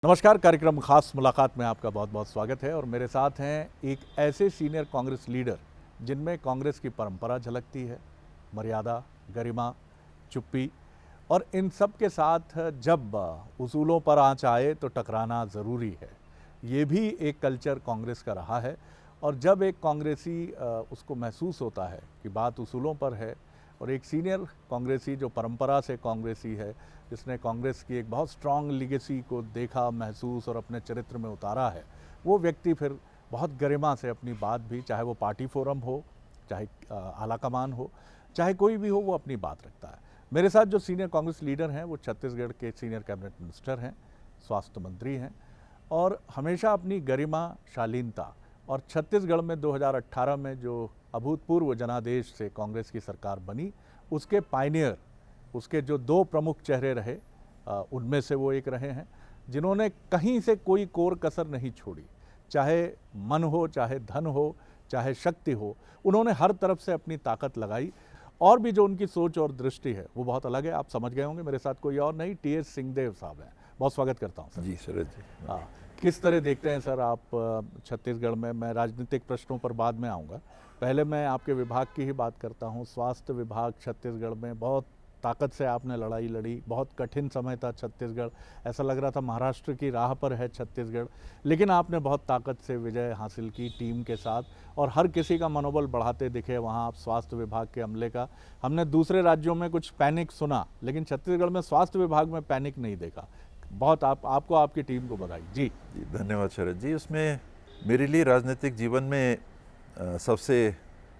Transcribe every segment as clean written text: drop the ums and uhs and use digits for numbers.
नमस्कार। कार्यक्रम खास मुलाकात में आपका बहुत बहुत स्वागत है और मेरे साथ हैं एक ऐसे सीनियर कांग्रेस लीडर जिनमें कांग्रेस की परंपरा झलकती है, मर्यादा, गरिमा, चुप्पी और इन सब के साथ जब उसूलों पर आंच आए तो टकराना ज़रूरी है। ये भी एक कल्चर कांग्रेस का रहा है और जब एक कांग्रेसी उसको महसूस होता है कि बात उसूलों पर है और एक सीनियर कांग्रेसी जो परंपरा से कांग्रेसी है, जिसने कांग्रेस की एक बहुत स्ट्रांग लीगेसी को देखा, महसूस और अपने चरित्र में उतारा है, वो व्यक्ति फिर बहुत गरिमा से अपनी बात भी, चाहे वो पार्टी फोरम हो, चाहे आलाकमान हो, चाहे कोई भी हो, वो अपनी बात रखता है। मेरे साथ जो सीनियर कांग्रेस लीडर हैं वो छत्तीसगढ़ के सीनियर कैबिनेट मिनिस्टर हैं, स्वास्थ्य मंत्री हैं और हमेशा अपनी गरिमा, शालीनता और छत्तीसगढ़ में 2018 में जो अभूतपूर्व जनादेश से कांग्रेस की सरकार बनी, उसके पायनियर, उसके जो दो प्रमुख चेहरे रहे, उनमें से वो एक रहे हैं जिन्होंने कहीं से कोई कोर कसर नहीं छोड़ी। चाहे मन हो, चाहे धन हो, चाहे शक्ति हो, उन्होंने हर तरफ से अपनी ताकत लगाई और भी जो उनकी सोच और दृष्टि है वो बहुत अलग है। आप समझ गए होंगे, मेरे साथ कोई और नहीं, टी.एस. सिंहदेव साहब हैं। बहुत स्वागत करता हूँ सर। जी शरद जी। हाँ, किस तरह देखते हैं सर आप छत्तीसगढ़ में? मैं राजनीतिक प्रश्नों पर बाद में आऊँगा, पहले मैं आपके विभाग की ही बात करता हूँ। स्वास्थ्य विभाग छत्तीसगढ़ में बहुत ताकत से आपने लड़ाई लड़ी, बहुत कठिन समय था छत्तीसगढ़, ऐसा लग रहा था महाराष्ट्र की राह पर है छत्तीसगढ़, लेकिन आपने बहुत ताकत से विजय हासिल की टीम के साथ और हर किसी का मनोबल बढ़ाते दिखे वहाँ आप स्वास्थ्य विभाग के अमले का। हमने दूसरे राज्यों में कुछ पैनिक सुना, लेकिन छत्तीसगढ़ में स्वास्थ्य विभाग में पैनिक नहीं देखा। बहुत आपको, आपकी टीम को बधाई। जी धन्यवाद शरद जी। उसमें मेरे लिए राजनीतिक जीवन में सबसे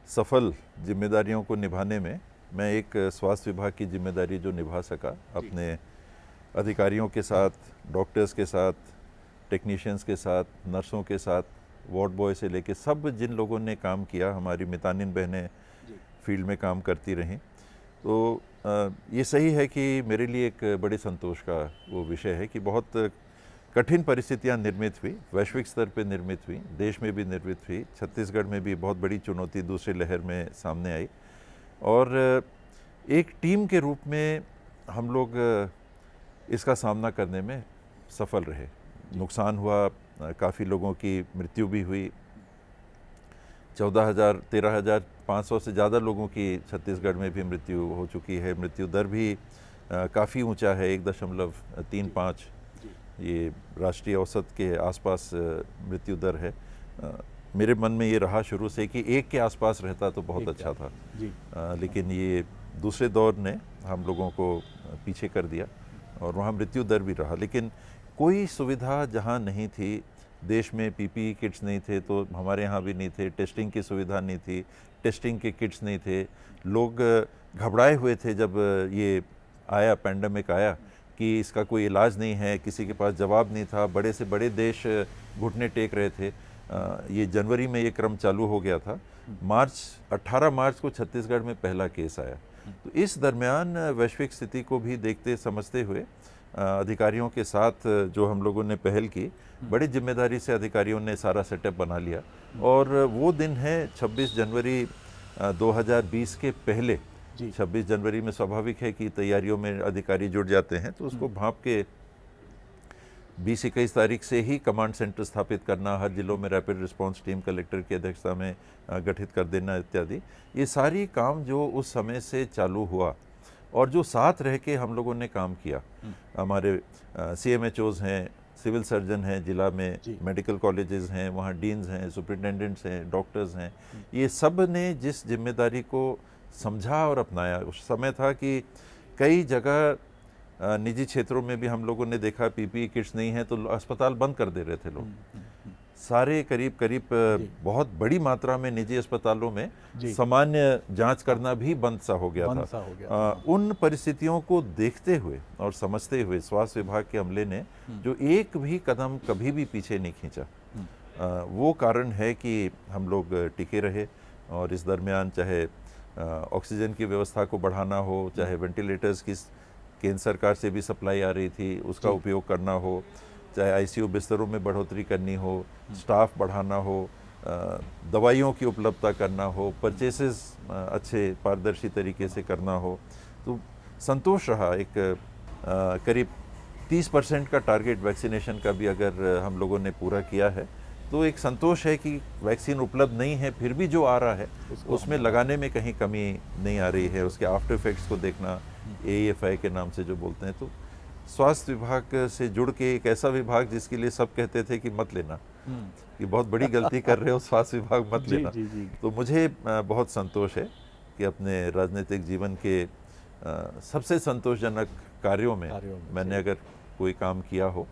सफल जिम्मेदारियों को निभाने में मैं एक स्वास्थ्य विभाग की जिम्मेदारी जो निभा सका, अपने अधिकारियों के साथ, डॉक्टर्स के साथ, टेक्नीशियंस के साथ, नर्सों के साथ, वार्ड बॉय से लेके सब जिन लोगों ने काम किया, हमारी मितानिन बहनें फील्ड में काम करती रहीं, तो ये सही है कि मेरे लिए एक बड़े संतोष का वो विषय है कि बहुत कठिन परिस्थितियां निर्मित हुई, वैश्विक स्तर पे निर्मित हुई, देश में भी निर्मित हुई, छत्तीसगढ़ में भी बहुत बड़ी चुनौती दूसरी लहर में सामने आई और एक टीम के रूप में हम लोग इसका सामना करने में सफल रहे। नुकसान हुआ, काफ़ी लोगों की मृत्यु भी हुई, 13,500 से ज़्यादा लोगों की छत्तीसगढ़ में भी मृत्यु हो चुकी है। मृत्यु दर भी काफ़ी ऊंचा है, 1.35, ये राष्ट्रीय औसत के आसपास मृत्यु दर है। मेरे मन में ये रहा शुरू से कि 1 के आसपास रहता तो बहुत अच्छा था जी। लेकिन ये दूसरे दौर ने हम लोगों को पीछे कर दिया और वहाँ मृत्यु दर भी रहा। लेकिन कोई सुविधा जहाँ नहीं थी, देश में पीपीई किट्स नहीं थे तो हमारे यहाँ भी नहीं थे, टेस्टिंग की सुविधा नहीं थी, टेस्टिंग के किट्स नहीं थे, लोग घबराए हुए थे जब ये आया, पैंडेमिक आया कि इसका कोई इलाज नहीं है, किसी के पास जवाब नहीं था। बड़े से बड़े देश घुटने टेक रहे थे। ये जनवरी में ये क्रम चालू हो गया था। 18 मार्च को छत्तीसगढ़ में पहला केस आया। तो इस दरमियान वैश्विक स्थिति को भी देखते समझते हुए अधिकारियों के साथ जो हम लोगों ने पहल की, बड़ी जिम्मेदारी से अधिकारियों ने सारा सेटअप बना लिया और वो दिन है 26 जनवरी 2020 के पहले। 26 जनवरी में स्वाभाविक है कि तैयारियों में अधिकारी जुट जाते हैं, तो उसको भांप के 20-21 तारीख से ही कमांड सेंटर स्थापित करना, हर जिलों में रैपिड रिस्पांस टीम कलेक्टर की अध्यक्षता में गठित कर देना इत्यादि, ये सारी काम जो उस समय से चालू हुआ और जो साथ रह के हम लोगों ने काम किया। हमारे CMHOs हैं, सिविल सर्जन हैं, जिला में मेडिकल कॉलेजेस हैं, वहाँ डीन्स हैं, सुपरिटेंडेंट्स हैं, डॉक्टर्स हैं, ये सब ने जिस जिम्मेदारी को समझा और अपनाया। उस समय था कि कई जगह निजी क्षेत्रों में भी हम लोगों ने देखा पीपीई किट्स नहीं है तो अस्पताल बंद कर दे रहे थे लोग। सारे करीब बहुत बड़ी मात्रा में निजी अस्पतालों में सामान्य जांच करना भी बंद सा हो गया था। उन परिस्थितियों को देखते हुए और समझते हुए स्वास्थ्य विभाग के अमले ने जो एक भी कदम कभी भी पीछे नहीं खींचा। वो कारण है कि हम लोग टिके रहे और इस दरमियान चाहे ऑक्सीजन की व्यवस्था को बढ़ाना हो, चाहे वेंटिलेटर्स की केंद्र सरकार से भी सप्लाई आ रही थी उसका उपयोग करना हो, चाहे आईसीयू बिस्तरों में बढ़ोतरी करनी हो, स्टाफ बढ़ाना हो, दवाइयों की उपलब्धता करना हो, परचेसेस अच्छे पारदर्शी तरीके से करना हो, तो संतोष रहा। एक करीब 30% का टारगेट वैक्सीनेशन का भी अगर हम लोगों ने पूरा किया है तो एक संतोष है कि वैक्सीन उपलब्ध नहीं है, फिर भी जो आ रहा है उसमें लगाने में कहीं कमी नहीं आ रही है। उसके आफ्टर इफेक्ट्स को देखना, AFI के नाम से जो बोलते हैं, तो स्वास्थ्य विभाग से जुड़ के एक ऐसा विभाग जिसके लिए सब कहते थे कि मत लेना, कि बहुत बड़ी गलती कर रहे हो, स्वास्थ्य विभाग मत लेना। तो मुझे बहुत संतोष है कि अपने राजनीतिक जीवन के सबसे संतोषजनक कार्यों में मैंने अगर कोई काम किया हो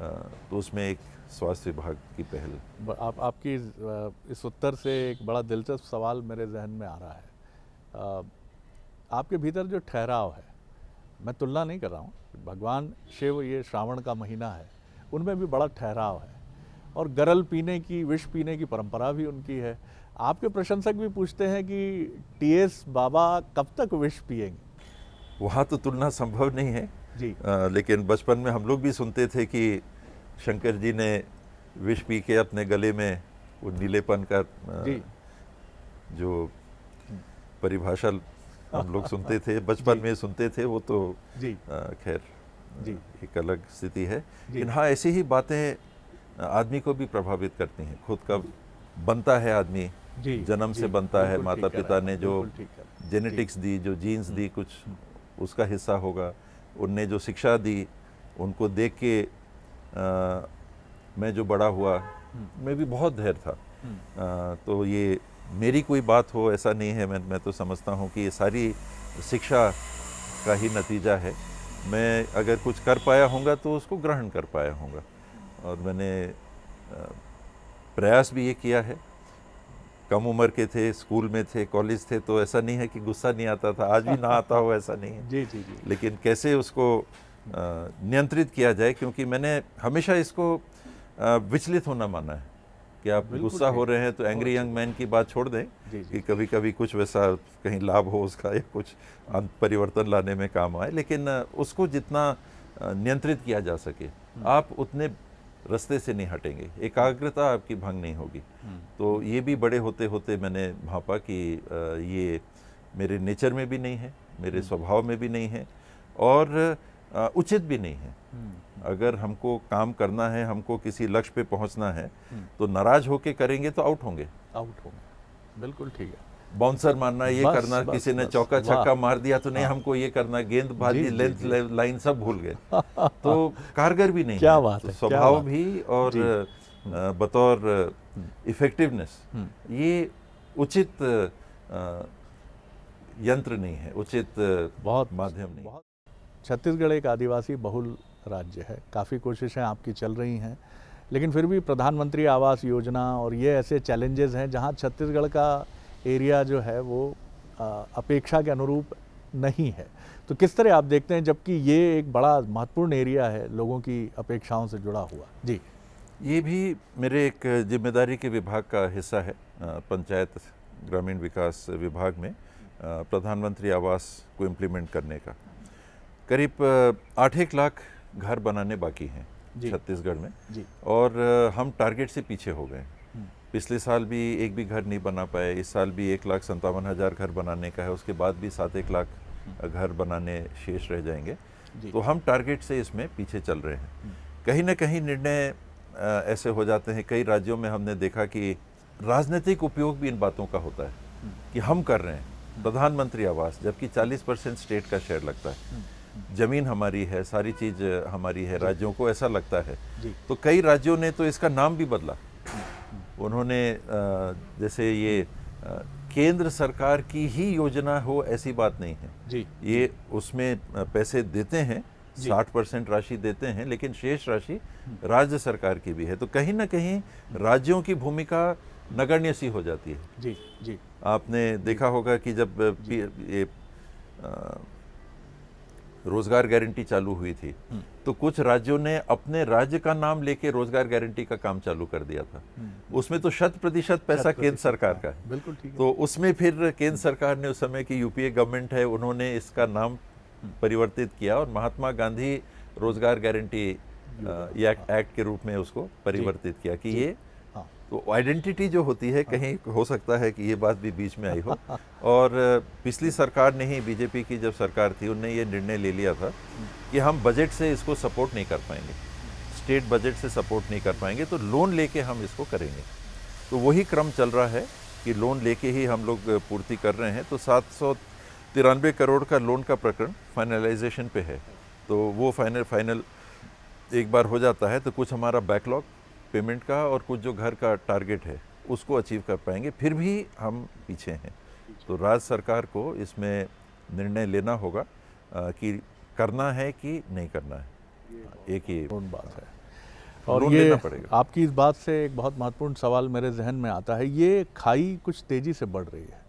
तो उसमें एक स्वास्थ्य विभाग की पहल। आपकी इस उत्तर से एक बड़ा दिलचस्प सवाल मेरे जहन में आ रहा है। आपके भीतर जो ठहराव है, मैं तुलना नहीं कर रहा हूँ, भगवान शिव, ये श्रावण का महीना है, उनमें भी बड़ा ठहराव है और गरल पीने की, विष पीने की परंपरा भी उनकी है। आपके प्रशंसक भी पूछते हैं कि TS बाबा कब तक विष पिएंगे? वहाँ तो तुलना संभव नहीं है जी। लेकिन बचपन में हम लोग भी सुनते थे कि शंकर जी ने विष पी के अपने गले में वो नीलेपन का जो परिभाषा हम लोग सुनते थे, बचपन में सुनते थे, वो तो खैर एक अलग स्थिति है। लेकिन हाँ, ऐसी ही बातें आदमी को भी प्रभावित करती हैं। खुद का बनता है आदमी, जन्म से बनता है, माता पिता ने जो जेनेटिक्स दी, जो जीन्स दी, कुछ उसका हिस्सा होगा। उनने जो शिक्षा दी, उनको देख के मैं जो बड़ा हुआ, मैं भी बहुत धैर्य था। तो ये मेरी कोई बात हो ऐसा नहीं है। मैं तो समझता हूँ कि ये सारी शिक्षा का ही नतीजा है। मैं अगर कुछ कर पाया होऊंगा तो उसको ग्रहण कर पाया होऊंगा, और मैंने प्रयास भी ये किया है। कम उम्र के थे, स्कूल में थे, कॉलेज थे, तो ऐसा नहीं है कि गुस्सा नहीं आता था, आज भी ना आता हो ऐसा नहीं है। जी। लेकिन कैसे उसको नियंत्रित किया जाए, क्योंकि मैंने हमेशा इसको विचलित होना माना है कि आप गुस्सा हो रहे हैं तो एंग्री यंग मैन की बात छोड़ दें कि कभी कभी कुछ वैसा कहीं लाभ हो उसका, या कुछ परिवर्तन लाने में काम आए। लेकिन उसको जितना नियंत्रित किया जा सके, आप उतने रास्ते से नहीं हटेंगे, एकाग्रता आपकी भंग नहीं होगी। तो ये भी बड़े होते होते मैंने भांपा कि ये मेरे नेचर में भी नहीं है, मेरे स्वभाव में भी नहीं है, और उचित भी नहीं है। अगर हमको काम करना है, हमको किसी लक्ष्य पे पहुंचना है, तो नाराज होके करेंगे तो आउट होंगे। बिल्कुल ठीक है। बाउंसर मारना, ये करना, किसी ने चौका छक्का मार दिया तो नहीं, हमको ये करना, गेंदबाजी, लेंथ लाइन सब भूल गए, तो कारगर भी नहीं। क्या बात है, स्वभाव भी और बतौर इफेक्टिवनेस ये उचित यंत्र नहीं है, उचित बहुत माध्यम नहीं। छत्तीसगढ़ एक आदिवासी बहुल राज्य है, काफ़ी कोशिशें आपकी चल रही हैं, लेकिन फिर भी प्रधानमंत्री आवास योजना और ये ऐसे चैलेंजेस हैं जहां छत्तीसगढ़ का एरिया जो है वो अपेक्षा के अनुरूप नहीं है। तो किस तरह आप देखते हैं, जबकि ये एक बड़ा महत्वपूर्ण एरिया है लोगों की अपेक्षाओं से जुड़ा हुआ? जी, ये भी मेरे एक जिम्मेदारी के विभाग का हिस्सा है। पंचायत ग्रामीण विकास विभाग में प्रधानमंत्री आवास को इम्प्लीमेंट करने का करीब 8-1 लाख घर बनाने बाकी हैं छत्तीसगढ़ में जी। और हम टारगेट से पीछे हो गए। पिछले साल भी एक भी घर नहीं बना पाए, इस साल भी 1,57,000 घर बनाने का है, उसके बाद भी 7-1 लाख घर बनाने शेष रह जाएंगे। तो हम टारगेट से इसमें पीछे चल रहे हैं। कहीं ना कहीं निर्णय ऐसे हो जाते हैं, कई राज्यों में हमने देखा कि राजनीतिक उपयोग भी इन बातों का होता है कि हम कर रहे हैं प्रधानमंत्री आवास, जबकि 40% स्टेट का शेयर लगता है। जमीन हमारी है, सारी चीज हमारी है, राज्यों को ऐसा लगता है। तो कई राज्यों ने तो इसका नाम भी बदला। उन्होंने जैसे ये केंद्र सरकार की ही योजना हो ऐसी बात नहीं है जी। ये उसमें पैसे देते हैं, 60% राशि देते हैं, लेकिन शेष राशि राज्य सरकार की भी है। तो कहीं ना कहीं राज्यों की भूमिका नगण्य सी हो जाती है जी। जी, आपने देखा होगा कि जब ये रोजगार गारंटी चालू हुई थी तो कुछ राज्यों ने अपने राज्य का नाम लेके रोजगार गारंटी का काम चालू कर दिया था। उसमें तो 100% पैसा केंद्र सरकार का है। बिल्कुल ठीक है। तो उसमें फिर केंद्र सरकार ने उस समय की यूपीए गवर्नमेंट है, उन्होंने इसका नाम परिवर्तित किया और महात्मा गांधी रोजगार गारंटी एक्ट के रूप में उसको परिवर्तित किया कि ये तो आइडेंटिटी जो होती है कहीं हो सकता है कि ये बात भी बीच में आई हो। और पिछली सरकार ने ही, बीजेपी की जब सरकार थी, उनने ये निर्णय ले लिया था कि हम बजट से इसको सपोर्ट नहीं कर पाएंगे, स्टेट बजट से सपोर्ट नहीं कर पाएंगे, तो लोन लेके हम इसको करेंगे। तो वही क्रम चल रहा है कि लोन लेके ही हम लोग पूर्ति कर रहे हैं। तो 793 करोड़ का लोन का प्रकरण फाइनलाइजेशन पे है। तो वो फाइनल एक बार हो जाता है तो कुछ हमारा बैकलॉग पेमेंट का और कुछ जो घर का टारगेट है उसको अचीव कर पाएंगे, फिर भी हम पीछे हैं। तो राज्य सरकार को इसमें निर्णय लेना होगा कि करना है कि नहीं करना है। एक ही बात है। और ये आपकी इस बात से एक बहुत महत्वपूर्ण सवाल मेरे जहन में आता है, ये खाई कुछ तेज़ी से बढ़ रही है,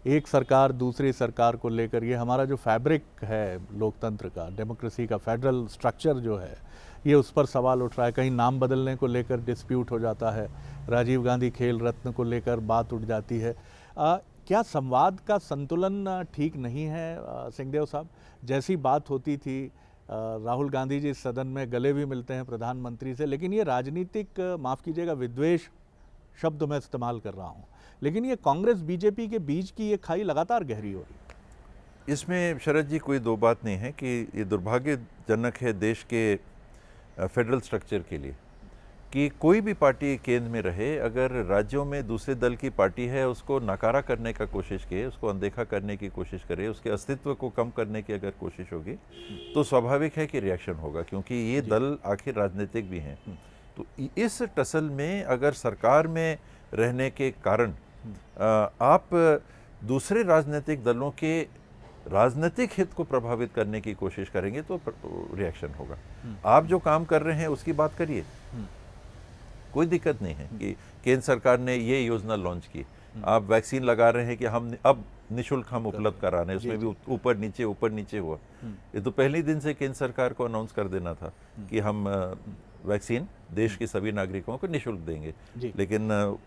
एक सरकार दूसरी सरकार को लेकर। ये हमारा जो फैब्रिक है लोकतंत्र का, डेमोक्रेसी का फेडरल स्ट्रक्चर जो है, ये उस पर सवाल उठ रहा है। कहीं नाम बदलने को लेकर डिस्प्यूट हो जाता है, राजीव गांधी खेल रत्न को लेकर बात उठ जाती है। क्या संवाद का संतुलन ठीक नहीं है सिंहदेव साहब? जैसी बात होती थी, राहुल गांधी जी सदन में गले भी मिलते हैं प्रधानमंत्री से, लेकिन ये राजनीतिक, माफ़ कीजिएगा, विद्वेष शब्द मैं इस्तेमाल कर रहा हूँ, लेकिन ये कांग्रेस बीजेपी के बीच की ये खाई लगातार गहरी हो रही है। इसमें शरद जी कोई दो बात नहीं है कि ये दुर्भाग्यजनक है देश के फेडरल स्ट्रक्चर के लिए कि कोई भी पार्टी केंद्र में रहे, अगर राज्यों में दूसरे दल की पार्टी है उसको नकारा करने का कोशिश करे, उसको अनदेखा करने की कोशिश करे, उसके अस्तित्व को कम करने की अगर कोशिश होगी तो स्वाभाविक है कि रिएक्शन होगा, क्योंकि ये दल आखिर राजनीतिक भी हैं। तो इस टसल में अगर सरकार में रहने के कारण आप दूसरे राजनीतिक दलों के राजनीतिक हित को प्रभावित करने की कोशिश करेंगे तो रिएक्शन होगा। आप जो काम कर रहे हैं उसकी बात करिए, कोई दिक्कत नहीं है कि केंद्र सरकार ने ये योजना लॉन्च की, आप वैक्सीन लगा रहे हैं कि हम अब निःशुल्क हम उपलब्ध करा रहे हैं, उसमें भी ऊपर नीचे हुआ। ये तो पहले दिन से केंद्र सरकार को अनाउंस कर देना था कि हम वैक्सीन देश के सभी नागरिकों को निःशुल्क देंगे, लेकिन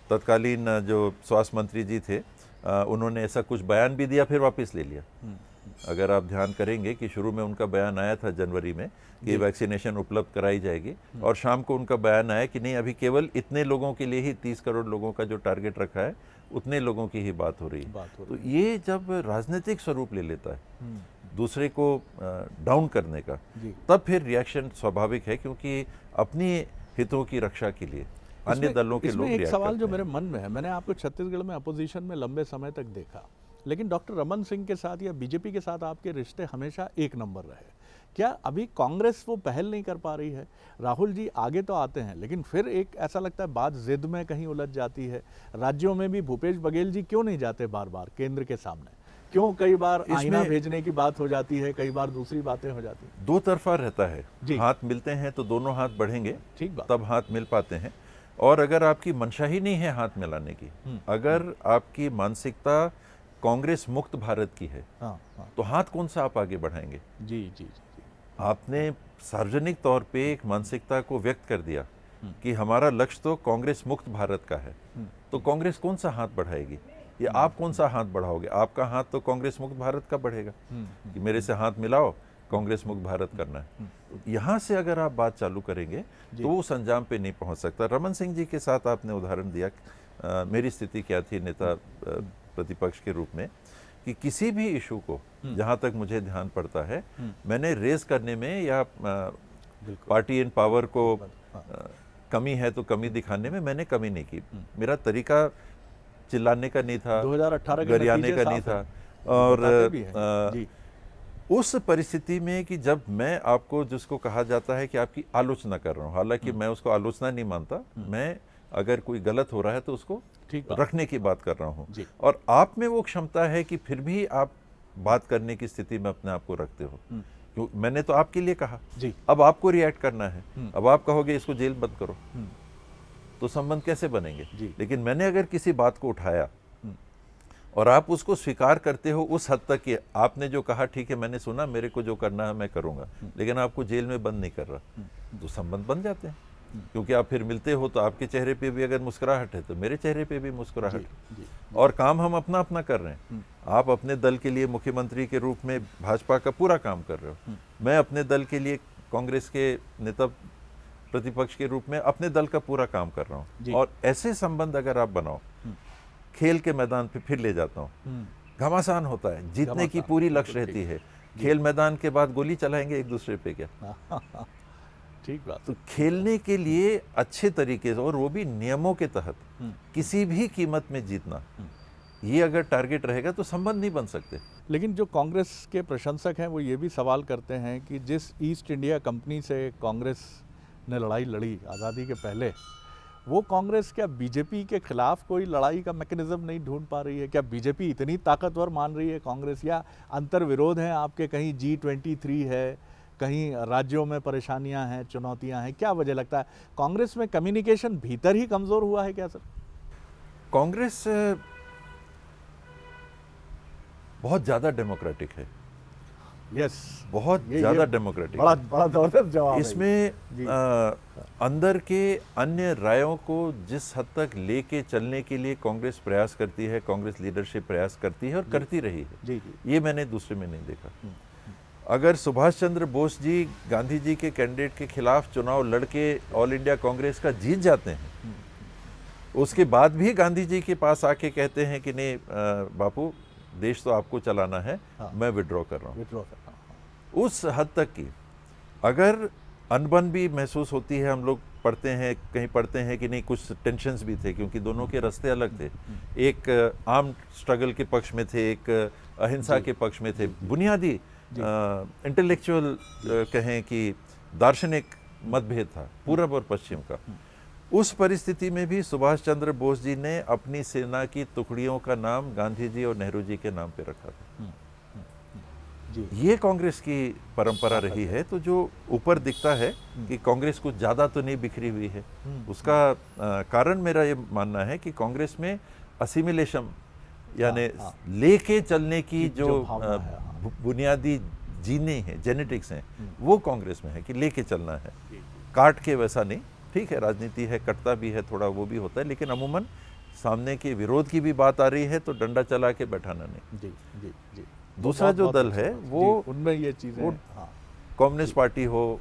तत्कालीन जो स्वास्थ्य मंत्री जी थे उन्होंने ऐसा कुछ बयान भी दिया, फिर वापस ले लिया। अगर आप ध्यान करेंगे कि शुरू में उनका बयान आया था जनवरी में कि वैक्सीनेशन उपलब्ध कराई जाएगी, और शाम को उनका बयान आया कि नहीं, अभी केवल इतने लोगों के लिए ही 30 करोड़ लोगों का जो टारगेट रखा है उतने लोगों की ही बात हो रही है। तो ये जब राजनीतिक स्वरूप ले लेता है दूसरे को डाउन करने का, तब फिर रिएक्शन स्वाभाविक है, क्योंकि अपनी हितों की रक्षा के लिए अन्य दलों के लोग। एक सवाल जो मेरे मन में है, मैंने आपको छत्तीसगढ़ में अपोजिशन में लंबे समय तक देखा, लेकिन डॉक्टर रमन सिंह के साथ या बीजेपी के साथ आपके रिश्ते हमेशा एक नंबर रहे। क्या अभी कांग्रेस वो पहल नहीं कर पा रही है? राहुल जी आगे तो आते हैं, लेकिन फिर एक ऐसा लगता है बात जिद में कहीं उलझ जाती है। राज्यों में भी भूपेश बघेल जी क्यों नहीं जाते बार बार केंद्र के सामने? क्यों कई बार आईना भेजने की बात हो जाती है, कई बार दूसरी बातें हो जाती हैं? दो तरफा रहता है, हाथ मिलते हैं तो दोनों हाथ बढ़ेंगे, ठीक बात, तब हाथ मिल पाते हैं। और अगर आपकी मंशा ही नहीं है हाथ मिलाने की, अगर आपकी मानसिकता कांग्रेस मुक्त भारत की है, तो हाथ कौन सा आप आगे बढ़ाएंगे? जी। आपने सार्वजनिक तौर पे एक मानसिकता को व्यक्त कर दिया कि हमारा लक्ष्य तो कांग्रेस मुक्त भारत का है, तो कांग्रेस कौन सा हाथ बढ़ाएगी? या आप कौन सा हाथ बढ़ाओगे? आपका हाथ तो कांग्रेस मुक्त भारत का बढ़ेगा कि मेरे से हाथ मिलाओ, कांग्रेस मुक्त भारत करना है। यहाँ से अगर आप बात चालू करेंगे तो वो संजाम पे नहीं पहुँच सकता। रमन सिंह जी के साथ आपने उदाहरण दिया, मेरी स्थिति क्या थी नेता प्रतिपक्ष के रूप में, कि किसी भी इशू को, जहाँ तक मुझे ध्यान पड़ता है, मैंने रेज करने में या पार्टी इन पावर को कमी है तो कमी दिखाने में मैंने कमी नहीं की। मेरा तरीका चिल्लाने का नहीं था, 2018 गरियाने का नहीं था। और उस परिस्थिति में कि जब मैं आपको, जिसको कहा जाता है कि आपकी आलोचना कर रहा हूँ, हालांकि मैं उसको आलोचना नहीं मानता, मैं अगर कोई गलत हो रहा है तो उसको रखने की बात कर रहा हूँ, और आप में वो क्षमता है कि फिर भी आप बात करने की स्थिति में अपने आप को रखते हो। क्यों? मैंने तो आपके लिए कहा, अब आपको रिएक्ट करना है। अब आप कहोगे इसको जेल बंद करो, तो संबंध कैसे बनेंगे? लेकिन मैंने अगर किसी बात को उठाया और आप उसको स्वीकार करते हो उस हद तक कि आपने जो कहा ठीक है, मैंने सुना, मेरे को जो करना है मैं करूंगा, लेकिन आपको जेल में बंद नहीं कर रहा, तो संबंध बन जाते हैं। क्योंकि आप फिर मिलते हो तो आपके चेहरे पे भी अगर मुस्कुराहट है तो मेरे चेहरे पे भी मुस्कुराहट, और काम हम अपना अपना कर रहे हैं। आप अपने दल के लिए मुख्यमंत्री के रूप में भाजपा का पूरा काम कर रहे हो, मैं अपने दल के लिए कांग्रेस के नेता प्रतिपक्ष के रूप में अपने दल का पूरा काम कर रहा हूँ, और ऐसे संबंध अगर आप बनाओ, खेल के मैदान पे फिर ले जाता हूँ, घमासान होता है, जीतने की पूरी लक्ष्य रहती है। खेल मैदान के बाद गोली चलाएंगे एक दूसरे पे क्या? ठीक बात। तो खेलने के लिए अच्छे तरीके से, और वो भी नियमों के तहत, किसी भी कीमत में जीतना, ये अगर टारगेट रहेगा तो संबंध नहीं बन सकते। लेकिन जो कांग्रेस के प्रशंसक हैं वो ये भी सवाल करते हैं कि जिस ईस्ट इंडिया कंपनी से कांग्रेस ने लड़ाई लड़ी आज़ादी के पहले, वो कांग्रेस क्या बीजेपी के खिलाफ कोई लड़ाई का मैकेनिज्म नहीं ढूंढ पा रही है? क्या बीजेपी इतनी ताकतवर मान रही है कांग्रेस, या अंतर विरोध हैं आपके? कहीं G23 है, कहीं राज्यों में परेशानियां हैं, चुनौतियां हैं, क्या वजह लगता है? कांग्रेस में कम्युनिकेशन भीतर ही कमज़ोर हुआ है क्या सर? कांग्रेस बहुत ज़्यादा डेमोक्रेटिक है। यस, बहुत ज़्यादा डेमोक्रेटिक। बड़ा जबरदस्त जवाब है इसमें अंदर के अन्य रायों को जिस हद तक लेके चलने के लिए कांग्रेस प्रयास करती है, कांग्रेस लीडरशिप प्रयास करती है और करती रही है, जी। ये मैंने दूसरे में नहीं देखा। अगर सुभाष चंद्र बोस जी गांधी जी के कैंडिडेट के खिलाफ चुनाव लड़के ऑल इंडिया कांग्रेस का जीत जाते हैं, उसके बाद भी गांधी जी के पास आके कहते हैं कि नहीं बापू, देश तो आपको चलाना है, मैं विड्रॉ कर रहा हूँ, उस हद तक की अगर अनबन भी महसूस होती है। हम लोग पढ़ते हैं, कहीं पढ़ते हैं कि नहीं कुछ टेंशन्स भी थे, क्योंकि दोनों के रास्ते अलग थे। एक आर्म स्ट्रगल के पक्ष में थे, एक अहिंसा के पक्ष में थे। बुनियादी इंटेलेक्चुअल कहें कि दार्शनिक मतभेद था पूरब और पश्चिम का। उस परिस्थिति में भी सुभाष चंद्र बोस जी ने अपनी सेना की टुकड़ियों का नाम गांधी जी और नेहरू जी के नाम पे रखा था। ये कांग्रेस की परंपरा रही है। तो जो ऊपर दिखता है कि कांग्रेस कुछ ज़्यादा तो नहीं बिखरी हुई है, उसका कारण मेरा ये मानना है कि कांग्रेस में असिमिलेशन यानी लेके चलने की जो बुनियादी जीने हैं, जेनेटिक्स हैं, वो कांग्रेस में है कि लेके चलना है, काट के वैसा नहीं। ठीक है, राजनीति है, कटता भी है, थोड़ा वो भी होता है, लेकिन अमूमन सामने के विरोध की भी बात आ रही है तो डंडा चला के बैठाना नहीं। जी जी जी। दूसरा जो दल है वो उनमें ये चीज़ें, कम्युनिस्ट पार्टी हो,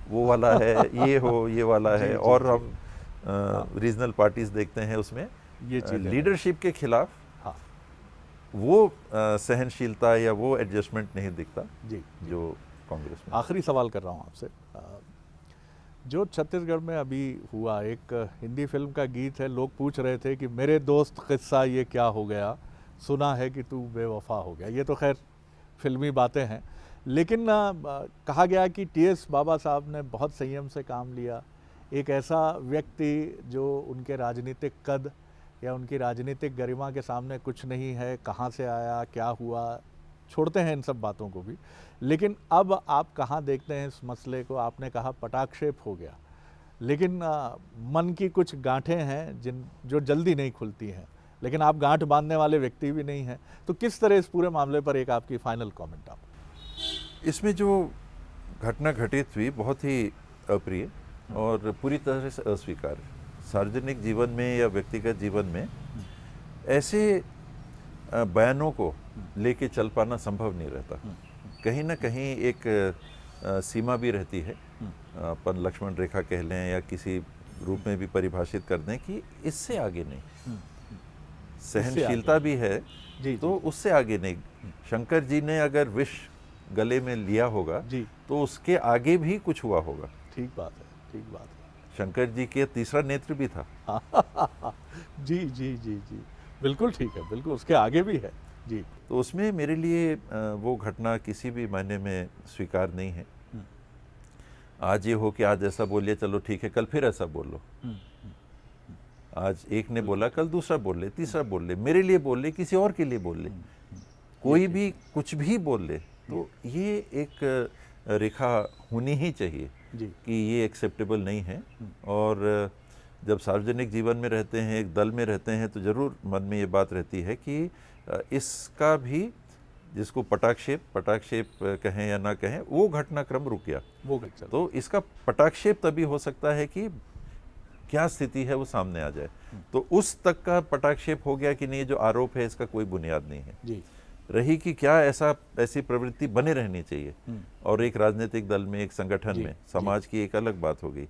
वो वाला है, ये हो, ये वाला है, और हम रीजनल पार्टीज देखते हैं उसमें ये लीडरशिप के खिलाफ वो सहनशीलता या वो एडजस्टमेंट नहीं दिखता जी जो कांग्रेस में। आखिरी सवाल कर रहा हूँ आपसे, जो छत्तीसगढ़ में अभी हुआ, एक हिंदी फिल्म का गीत है, लोग पूछ रहे थे कि मेरे दोस्त किस्सा ये क्या हो गया, सुना है कि तू बेवफा हो गया। ये तो खैर फिल्मी बातें हैं, लेकिन कहा गया कि TS बाबा साहब ने बहुत संयम से काम लिया। एक ऐसा व्यक्ति जो उनके राजनीतिक कद या उनकी राजनीतिक गरिमा के सामने कुछ नहीं है, कहाँ से आया, क्या हुआ, छोड़ते हैं इन सब बातों को भी, लेकिन अब आप कहाँ देखते हैं इस मसले को? आपने कहा पटाक्षेप हो गया, लेकिन मन की कुछ गांठें हैं जो जल्दी नहीं खुलती हैं, लेकिन आप गांठ बांधने वाले व्यक्ति भी नहीं हैं। तो किस तरह इस पूरे मामले पर एक आपकी फाइनल कमेंट आप? इसमें जो घटना घटित हुई बहुत ही अप्रिय और पूरी तरह से अस्वीकार्य। सार्वजनिक जीवन में या व्यक्तिगत जीवन में ऐसे बयानों को लेके चल पाना संभव नहीं रहता। कहीं ना कहीं एक सीमा भी रहती है, अपन लक्ष्मण रेखा कह लें या किसी रूप में भी परिभाषित कर दें कि इससे आगे नहीं। सहनशीलता भी है तो उससे आगे नहीं। शंकर जी ने अगर विष गले में लिया होगा तो उसके आगे भी कुछ हुआ होगा। ठीक बात है, ठीक बात है। शंकर जी के तीसरा नेत्र भी था। जी जी जी जी, बिल्कुल ठीक है, बिल्कुल उसके आगे भी है जी। तो उसमें मेरे लिए वो घटना किसी भी मायने में स्वीकार नहीं है। आज ये हो कि आज ऐसा बोलिए, चलो ठीक है, कल फिर ऐसा बोल लो। आज एक ने बोला, कल दूसरा बोल ले, तीसरा बोल ले, मेरे लिए बोल ले, किसी और के लिए बोल ले, कोई भी कुछ भी बोल ले। तो ये एक रेखा होनी ही चाहिए कि ये एक्सेप्टेबल नहीं है। और जब सार्वजनिक जीवन में रहते हैं, एक दल में रहते हैं, तो ज़रूर मन में ये बात रहती है कि इसका भी, जिसको पटाक्षेप कहें या ना कहें, वो घटनाक्रम रुक गया। तो इसका पटाक्षेप तभी हो सकता है कि क्या स्थिति है वो सामने आ जाए। तो उस तक का पटाक्षेप हो गया कि नहीं, जो आरोप है इसका कोई बुनियाद नहीं है। रही कि क्या ऐसी प्रवृत्ति बने रहनी चाहिए, और एक राजनीतिक दल में, एक संगठन में, समाज की एक अलग बात हो गई।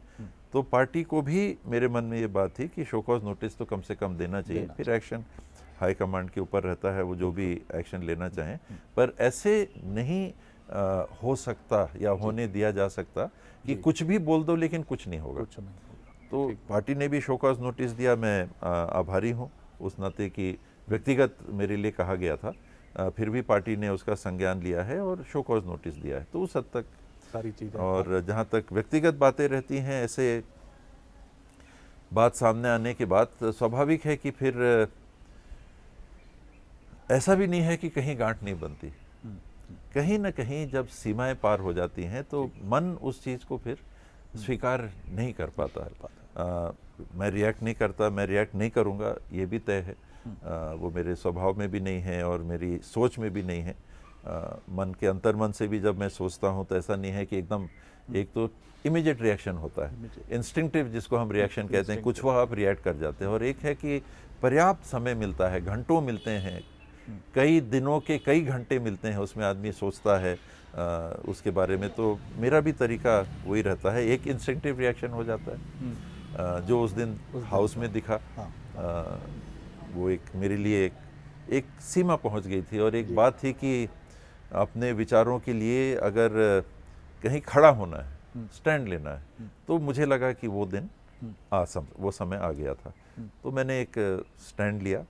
तो पार्टी को भी मेरे मन में ये बात थी कि शो कॉज नोटिस तो कम से कम देना चाहिए, फिर एक्शन हाई कमांड के ऊपर रहता है, वो जो भी एक्शन लेना चाहें। पर ऐसे नहीं हो सकता या होने दिया जा सकता कि कुछ भी बोल दो लेकिन कुछ नहीं होगा। तो पार्टी ने भी शो कॉज नोटिस दिया, मैं आभारी हूँ उस नाते कि व्यक्तिगत मेरे लिए कहा गया था, फिर भी पार्टी ने उसका संज्ञान लिया है और शो कॉज नोटिस दिया है। तो उस हद तक सारी चीज़ें, और जहाँ तक व्यक्तिगत बातें रहती हैं, ऐसे बात सामने आने के बाद स्वाभाविक है कि फिर ऐसा भी नहीं है कि कहीं गांठ नहीं बनती। कहीं ना कहीं जब सीमाएं पार हो जाती हैं तो मन उस चीज़ को फिर स्वीकार नहीं कर पाता। मैं रिएक्ट नहीं करता, मैं रिएक्ट नहीं करूँगा, ये भी तय है। वो मेरे स्वभाव में भी नहीं है और मेरी सोच में भी नहीं है। मन के अंतर्मन से भी जब मैं सोचता हूँ तो ऐसा नहीं है कि एकदम, एक तो इमीडिएट रिएक्शन होता है, इंस्टिंक्टिव जिसको हम रिएक्शन कहते हैं, कुछ वह आप रिएक्ट कर जाते हैं, और एक है कि पर्याप्त समय मिलता है, घंटों मिलते हैं, कई दिनों के कई घंटे मिलते हैं, उसमें आदमी सोचता है उसके बारे में। तो मेरा भी तरीका वही रहता है, एक इंस्टिंक्टिव रिएक्शन हो जाता है, जो उस दिन हाउस में दिखा। वो एक मेरे लिए एक सीमा पहुंच गई थी, और एक बात थी कि अपने विचारों के लिए अगर कहीं खड़ा होना है, स्टैंड लेना है, तो मुझे लगा कि वो दिन वो समय आ गया था। तो मैंने एक स्टैंड लिया।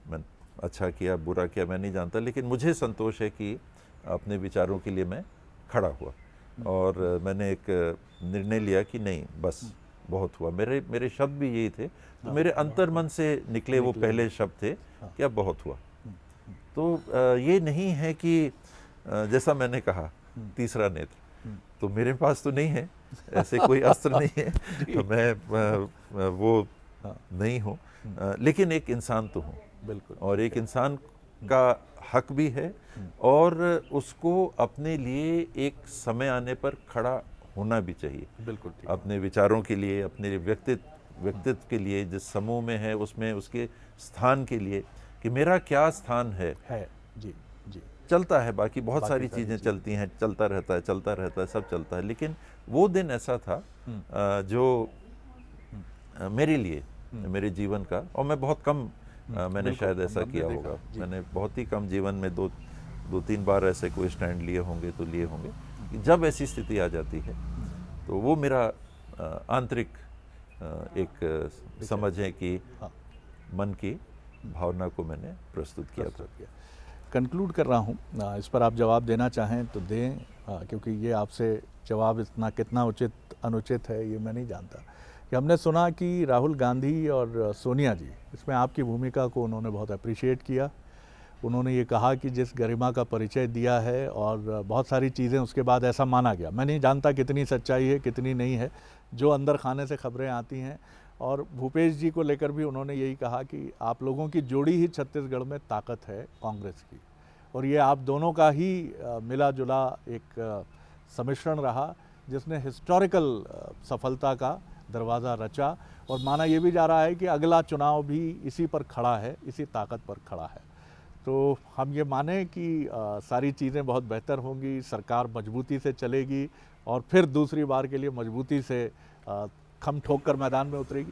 मैं अच्छा किया बुरा किया मैं नहीं जानता, लेकिन मुझे संतोष है कि अपने विचारों के लिए मैं खड़ा हुआ, और मैंने एक निर्णय लिया कि नहीं, बस बहुत हुआ। मेरे शब्द भी यही थे, तो मेरे अंतर्मन से निकले वो पहले शब्द थे कि अब बहुत हुआ। तो ये नहीं है कि जैसा मैंने कहा तीसरा नेत्र, तो मेरे पास तो नहीं है, ऐसे कोई अस्त्र नहीं है, तो मैं वो नहीं हूँ, लेकिन एक इंसान तो हूँ, बिल्कुल, और एक इंसान का हक भी है, और उसको अपने लिए एक समय आने पर खड़ा होना भी चाहिए। बिल्कुल, अपने विचारों के लिए, अपने व्यक्तित्व के लिए, जिस समूह में है उसमें उसके स्थान के लिए, कि मेरा क्या स्थान है। जी जी, चलता है, बाकी बहुत सारी चीज़ें चलती हैं, चलता रहता है, सब चलता है, लेकिन वो दिन ऐसा था जो मेरे लिए, मेरे जीवन का, और मैं बहुत कम मैंने शायद ऐसा किया होगा, मैंने बहुत ही कम जीवन में दो तीन बार ऐसे कोई स्टैंड लिए होंगे तो लिए होंगे, कि जब ऐसी स्थिति आ जाती है तो वो मेरा आंतरिक एक समझ है कि मन की भावना को मैंने प्रस्तुत किया था। कंक्लूड कर रहा हूँ, इस पर आप जवाब देना चाहें तो दें, क्योंकि ये आपसे जवाब इतना कितना उचित अनुचित है ये मैं नहीं जानता। कि हमने सुना कि राहुल गांधी और सोनिया जी, इसमें आपकी भूमिका को उन्होंने बहुत अप्रिशिएट किया। उन्होंने ये कहा कि जिस गरिमा का परिचय दिया है, और बहुत सारी चीज़ें उसके बाद ऐसा माना गया, मैं नहीं जानता कितनी सच्चाई है कितनी नहीं है, जो अंदर खाने से खबरें आती हैं। और भूपेश जी को लेकर भी उन्होंने यही कहा कि आप लोगों की जोड़ी ही छत्तीसगढ़ में ताकत है कांग्रेस की, और ये आप दोनों का ही मिला जुला एक सम्मिश्रण रहा, जिसने हिस्टोरिकल सफलता का दरवाज़ा रचा, और माना ये भी जा रहा है कि अगला चुनाव भी इसी पर खड़ा है, इसी ताकत पर खड़ा है। तो हम ये माने कि सारी चीज़ें बहुत बेहतर होंगी, सरकार मजबूती से चलेगी, और फिर दूसरी बार के लिए मजबूती से खम ठोक कर मैदान में उतरेगी।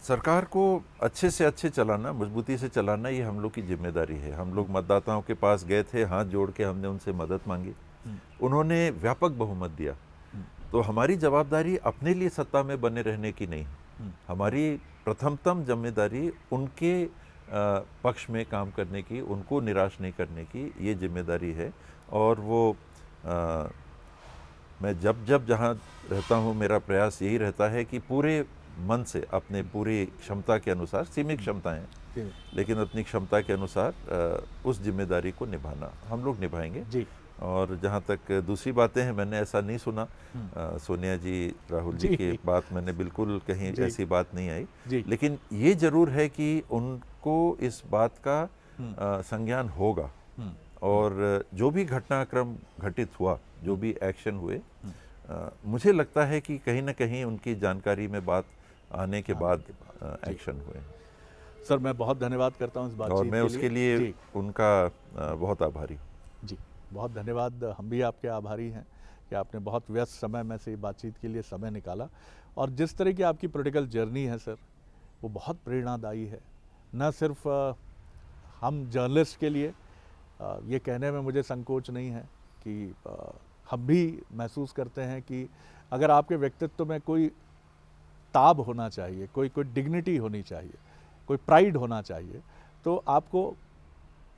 सरकार को अच्छे से अच्छे चलाना, मजबूती से चलाना, ये हम लोग की जिम्मेदारी है। हम लोग मतदाताओं के पास गए थे, हाथ जोड़ के हमने उनसे मदद मांगी, उन्होंने व्यापक बहुमत दिया। तो हमारी जवाबदारी अपने लिए सत्ता में बने रहने की नहीं, हमारी प्रथमतम जिम्मेदारी उनके पक्ष में काम करने की, उनको निराश नहीं करने की, ये जिम्मेदारी है। और वो मैं जब जहाँ रहता हूँ, मेरा प्रयास यही रहता है कि पूरे मन से, अपने पूरी क्षमता के अनुसार, सीमित क्षमताएं हैं लेकिन अपनी क्षमता के अनुसार उस जिम्मेदारी को निभाना हम लोग निभाएंगे जी। और जहाँ तक दूसरी बातें हैं, मैंने ऐसा नहीं सुना, सोनिया जी राहुल जी की बात मैंने बिल्कुल कहीं ऐसी बात नहीं आई, लेकिन ये जरूर है कि उनको इस बात का संज्ञान होगा, और जो भी घटनाक्रम घटित हुआ, जो भी एक्शन हुए, मुझे लगता है कि कहीं ना कहीं उनकी जानकारी में बात आने के बाद एक्शन हुए। सर मैं बहुत धन्यवाद करता हूँ इस बातचीत और मैं उसके लिए जी उनका बहुत आभारी हूँ। जी, बहुत धन्यवाद। हम भी आपके आभारी हैं कि आपने बहुत व्यस्त समय में से ये बातचीत के लिए समय निकाला, और जिस तरह की आपकी पॉलिटिकल जर्नी है सर, वो बहुत प्रेरणादायी है। न सिर्फ हम जर्नलिस्ट के लिए, ये कहने में मुझे संकोच नहीं है कि हम भी महसूस करते हैं कि अगर आपके व्यक्तित्व में कोई ताब होना चाहिए, कोई डिग्निटी होनी चाहिए, कोई प्राइड होना चाहिए, तो आपको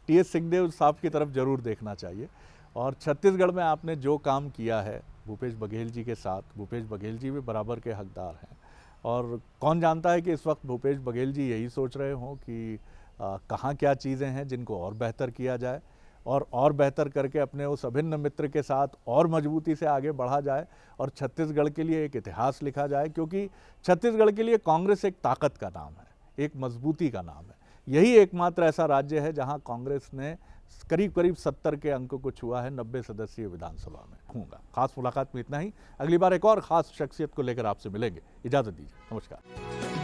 टी.एस. सिंहदेव साहब की तरफ जरूर देखना चाहिए। और छत्तीसगढ़ में आपने जो काम किया है भूपेश बघेल जी के साथ, भूपेश बघेल जी भी बराबर के हकदार हैं। और कौन जानता है कि इस वक्त भूपेश बघेल जी यही सोच रहे हों कि कहाँ क्या चीज़ें हैं जिनको और बेहतर किया जाए, और बेहतर करके अपने उस अभिन्न मित्र के साथ और मजबूती से आगे बढ़ा जाए और छत्तीसगढ़ के लिए एक इतिहास लिखा जाए। क्योंकि छत्तीसगढ़ के लिए कांग्रेस एक ताकत का नाम है, एक मजबूती का नाम है। यही एकमात्र ऐसा राज्य है जहां कांग्रेस ने करीब करीब 70 के अंक को छुआ है 90 सदस्यीय विधानसभा में। होगा खास मुलाकात में इतना ही। अगली बार एक और खास शख्सियत को लेकर आपसे मिलेंगे। इजाज़त दीजिए, नमस्कार।